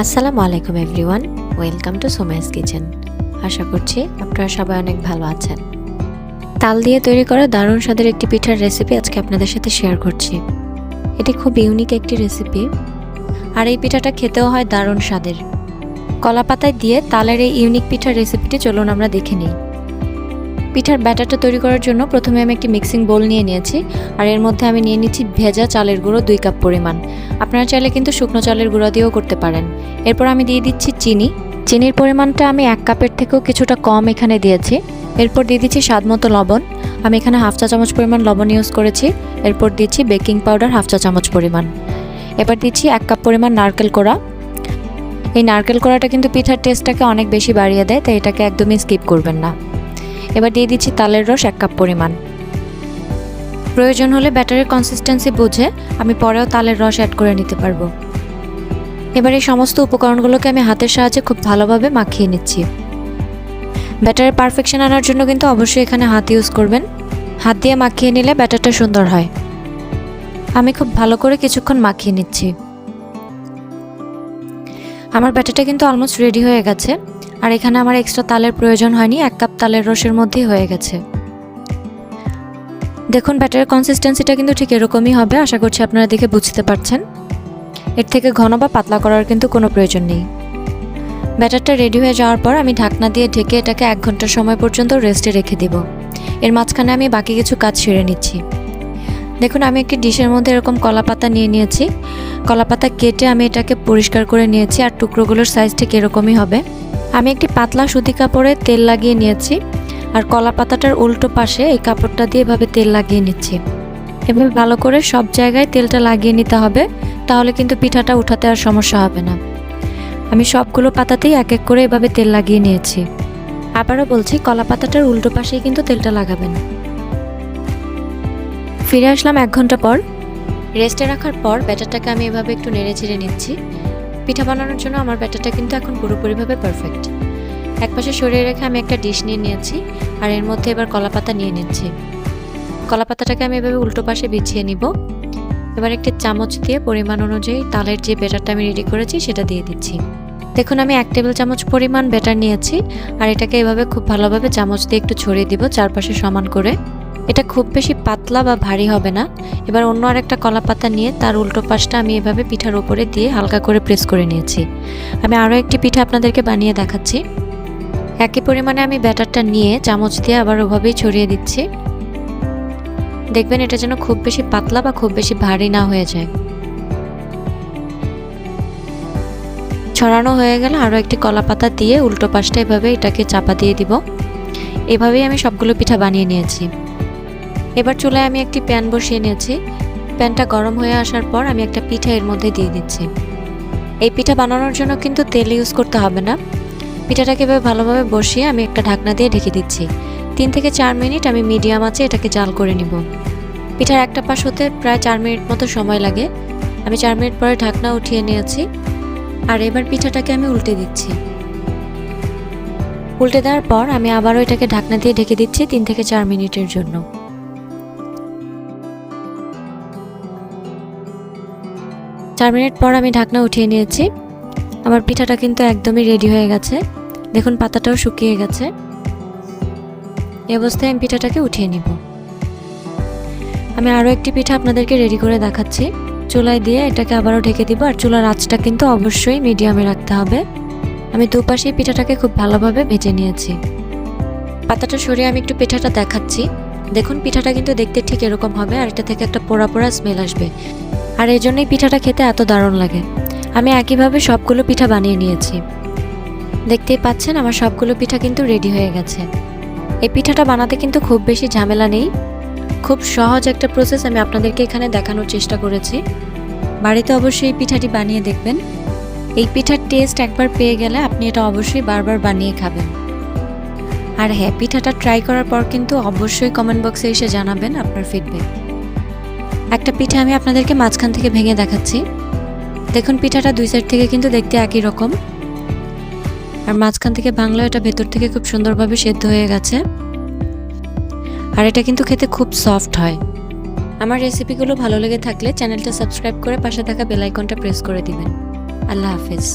আসসালামু আলাইকুম everyone, welcome to সোমাইস kitchen. আশা করছি আপনারা সবাই অনেক ভালো আছেন। তাল দিয়ে তৈরি করা দারুণ স্বাদের একটি পিঠার রেসিপি আজকে আপনাদের সাথে শেয়ার করছি। এটি খুব ইউনিক একটি রেসিপি, আর এই পিঠাটা খেতেও হয় দারুণ স্বাদের। কলা পাতায় দিয়ে তালের এই ইউনিক পিঠার রেসিপিটি চলুন আমরা দেখে নিই। পিঠার ব্যাটারটা তৈরি করার জন্য প্রথমে আমি একটি মিক্সিং বোল নিয়ে নিয়েছি, আর এর মধ্যে আমি নিয়ে নিচ্ছি ভেজা চালের গুঁড়ো 2 কাপ পরিমাণ। আপনারা চাইলে কিন্তু শুকনো চালের গুঁড়ো দিয়েও করতে পারেন। এরপর আমি দিয়ে দিচ্ছি চিনির পরিমাণটা আমি 1 কাপের থেকেও কিছুটা কম এখানে দিয়েছি। এরপর দিয়ে দিচ্ছি স্বাদমতো লবণ, আমি এখানে 1/2 চা চামচ পরিমাণ লবণ ইউজ করেছি। এরপর দিচ্ছি বেকিং পাউডার 1/2 চা চামচ পরিমাণ। এবার দিচ্ছি 1 কাপ পরিমাণ নারকেল কোড়া। এই নারকেল কোড়াটা কিন্তু পিঠার টেস্টটাকে অনেক বেশি বাড়িয়ে দেয়, তাই এটাকে একদমই স্কিপ করবেন না। এবার দিয়ে দিচ্ছি তালের রস 1 কাপ পরিমাণ। প্রয়োজন হলে ব্যাটারের কনসিস্টেন্সি বুঝে আমি পরেও তালের রস অ্যাড করে নিতে পারবো। এবার এই সমস্ত উপকরণগুলোকে আমি হাতের সাহায্যে খুব ভালোভাবে মাখিয়ে নিচ্ছি। ব্যাটারের পারফেকশন আনার জন্য কিন্তু অবশ্যই এখানে হাত ইউজ করবেন। হাত দিয়ে মাখিয়ে নিলে ব্যাটারটা সুন্দর হয়। আমি খুব ভালো করে কিছুক্ষণ মাখিয়ে নিচ্ছি। আমার ব্যাটারটা কিন্তু অলমোস্ট রেডি হয়ে গেছে, আর এখানে আমার এক্সট্রা তালের প্রয়োজন হয়নি, 1 কাপ তালের রসের মধ্যেই হয়ে গেছে। দেখুন ব্যাটারের কনসিস্টেন্সিটা কিন্তু ঠিক এরকমই হবে। আশা করছি আপনারা দেখে বুঝতে পারছেন। এর থেকে ঘন বা পাতলা করার কিন্তু কোনো প্রয়োজন নেই। ব্যাটারটা রেডি হয়ে যাওয়ার পর আমি ঢাকনা দিয়ে ঢেকে এটাকে 1 ঘন্টা সময় পর্যন্ত রেস্টে রেখে দেব। এর মাঝখানে আমি বাকি কিছু কাজ সেরে নিচ্ছি। দেখুন আমি একটি ডিশের মধ্যে এরকম কলা পাতা নিয়ে নিয়েছি। কলা পাতা কেটে আমি এটাকে পরিষ্কার করে নিয়েছি, আর টুকরোগুলোর সাইজ ঠিক এরকমই হবে। আমি একটি পাতলা সুতি কাপড়ে তেল লাগিয়ে নিয়েছি, আর কলা পাতাটার উল্টো পাশে এই কাপড়টা দিয়ে এভাবে তেল লাগিয়ে নিচ্ছি। এভাবে ভালো করে সব জায়গায় তেলটা লাগিয়ে নিতে হবে, তাহলে কিন্তু পিঠাটা উঠাতে আর সমস্যা হবে না। আমি সবগুলো পাতাতেই এক এক করে এভাবে তেল লাগিয়ে নিয়েছি। আবারও বলছি, কলা পাতাটার উল্টো পাশেই কিন্তু তেলটা লাগাবেন। ফিরে আসলাম 1 ঘন্টা পর। রেস্টে রাখার পর ব্যাটারটাকে আমি এভাবে একটু নেড়ে চেড়ে নিচ্ছি। পিঠা বানানোর জন্য আমার ব্যাটারটা কিন্তু এখন পুরোপুরিভাবে পারফেক্ট। একপাশে সরিয়ে রেখে আমি একটা ডিশ নিয়ে নিয়েছি, আর এর মধ্যে এবার কলা পাতা নিয়ে নিচ্ছি। কলা পাতাটাকে আমি এভাবে উল্টো পাশে বিছিয়ে নিব। এবার একটি চামচ দিয়ে পরিমাণ অনুযায়ী তালের যে ব্যাটারটা আমি রেডি করেছি সেটা দিয়ে দিচ্ছি। দেখুন আমি 1 টেবিল চামচ পরিমাণ ব্যাটার নিয়েছি, আর এটাকে এভাবে খুব ভালোভাবে চামচ দিয়ে একটু ছড়িয়ে দিব চারপাশে সমান করে। এটা খুব বেশি পাতলা বা ভারী হবে না। এবার অন্য আরেকটা কলা পাতা নিয়ে তার উল্টো পাশটা আমি এভাবে পিঠার উপরে দিয়ে হালকা করে প্রেস করে নিয়েছি। আমি আরও একটি পিঠা আপনাদেরকে বানিয়ে দেখাচ্ছি। একই পরিমাণে আমি ব্যাটারটা নিয়ে চামচ দিয়ে আবার ওভাবেই ছড়িয়ে দিচ্ছি। দেখবেন এটা যেন খুব বেশি পাতলা বা খুব বেশি ভারী না হয়ে যায়। ছড়ানো হয়ে গেলে আরও একটি কলা পাতা দিয়ে উল্টো পাশটা এভাবে এটাকে চাপা দিয়ে দিব। এভাবেই আমি সবগুলো পিঠা বানিয়ে নিয়েছি। এবার চুলায় আমি একটি প্যান বসিয়ে নিয়েছি। প্যানটা গরম হয়ে আসার পর আমি একটা পিঠা এর মধ্যে দিয়ে দিচ্ছি। এই পিঠা বানানোর জন্য কিন্তু তেল ইউজ করতে হবে না। পিঠাটাকে এভাবে ভালোভাবে বসিয়ে আমি একটা ঢাকনা দিয়ে ঢেকে দিচ্ছি। 3 থেকে 4 মিনিট আমি মিডিয়াম আঁচে এটাকে জাল করে নিব। পিঠার একটা পাশ হতে প্রায় 4 মিনিট মতো সময় লাগে। আমি 4 মিনিট পরে ঢাকনা উঠিয়ে নিয়েছি, আর এবার পিঠাটাকে আমি উল্টে দিচ্ছি। উল্টে দেওয়ার পর আমি আবারও এটাকে ঢাকনা দিয়ে ঢেকে দিচ্ছি 3 থেকে 4 মিনিটের জন্য। 4 মিনিট পর আমি ঢাকনা উঠিয়ে নিয়েছি। আমার পিঠাটা কিন্তু একদমই রেডি হয়ে গেছে। দেখুন পাতাটাও শুকিয়ে গেছে। এই অবস্থায় আমি পিঠাটাকে উঠিয়ে নিব। আমি আরও একটি পিঠা আপনাদেরকে রেডি করে দেখাচ্ছি। চুলায় দিয়ে এটাকে আবারও ঢেকে দিব, আর চুলার আঁচটা কিন্তু অবশ্যই মিডিয়ামে রাখতে হবে। আমি দুপাশেই পিঠাটাকে খুব ভালোভাবে ভেজে নিয়েছি। পাতাটা সরিয়ে আমি একটু পিঠাটা দেখাচ্ছি। দেখুন পিঠাটা কিন্তু দেখতে ঠিক এরকম হবে, আর এটা থেকে একটা পোড়া পোড়া স্মেল আসবে, আর এই জন্যই পিঠাটা খেতে এত দারুণ লাগে। আমি একইভাবে সবগুলো পিঠা বানিয়ে নিয়েছি। দেখতেই পাচ্ছেন আমার সবগুলো পিঠা কিন্তু রেডি হয়ে গেছে। এই পিঠাটা বানাতে কিন্তু খুব বেশি ঝামেলা নেই, খুব সহজ একটা প্রসেস আমি আপনাদেরকে এখানে দেখানোর চেষ্টা করেছি। বাড়িতে অবশ্যই এই পিঠাটি বানিয়ে দেখবেন। এই পিঠার টেস্ট একবার পেয়ে গেলে আপনি এটা অবশ্যই বারবার বানিয়ে খাবেন। আর হ্যাঁ, পিঠাটা ট্রাই করার পর কিন্তু অবশ্যই কমেন্ট বক্সে এসে জানাবেন আপনার ফিডব্যাক। একটা পিঠা আমি আপনাদেরকে মাঝখান থেকে ভেঙে দেখাচ্ছি। দেখুন পিঠাটা 2 সাইড থেকে কিন্তু দেখতে একই রকম, আর মাঝখান থেকে ভাঙলেও এটা ভেতর থেকে খুব সুন্দরভাবে সেদ্ধ হয়ে গেছে, আর এটা কিন্তু খেতে খুব সফট হয়। আমার রেসিপিগুলো ভালো লেগে থাকলে চ্যানেলটা সাবস্ক্রাইব করে পাশে থাকা বেল আইকনটা প্রেস করে দিবেন। আল্লাহ হাফেজ।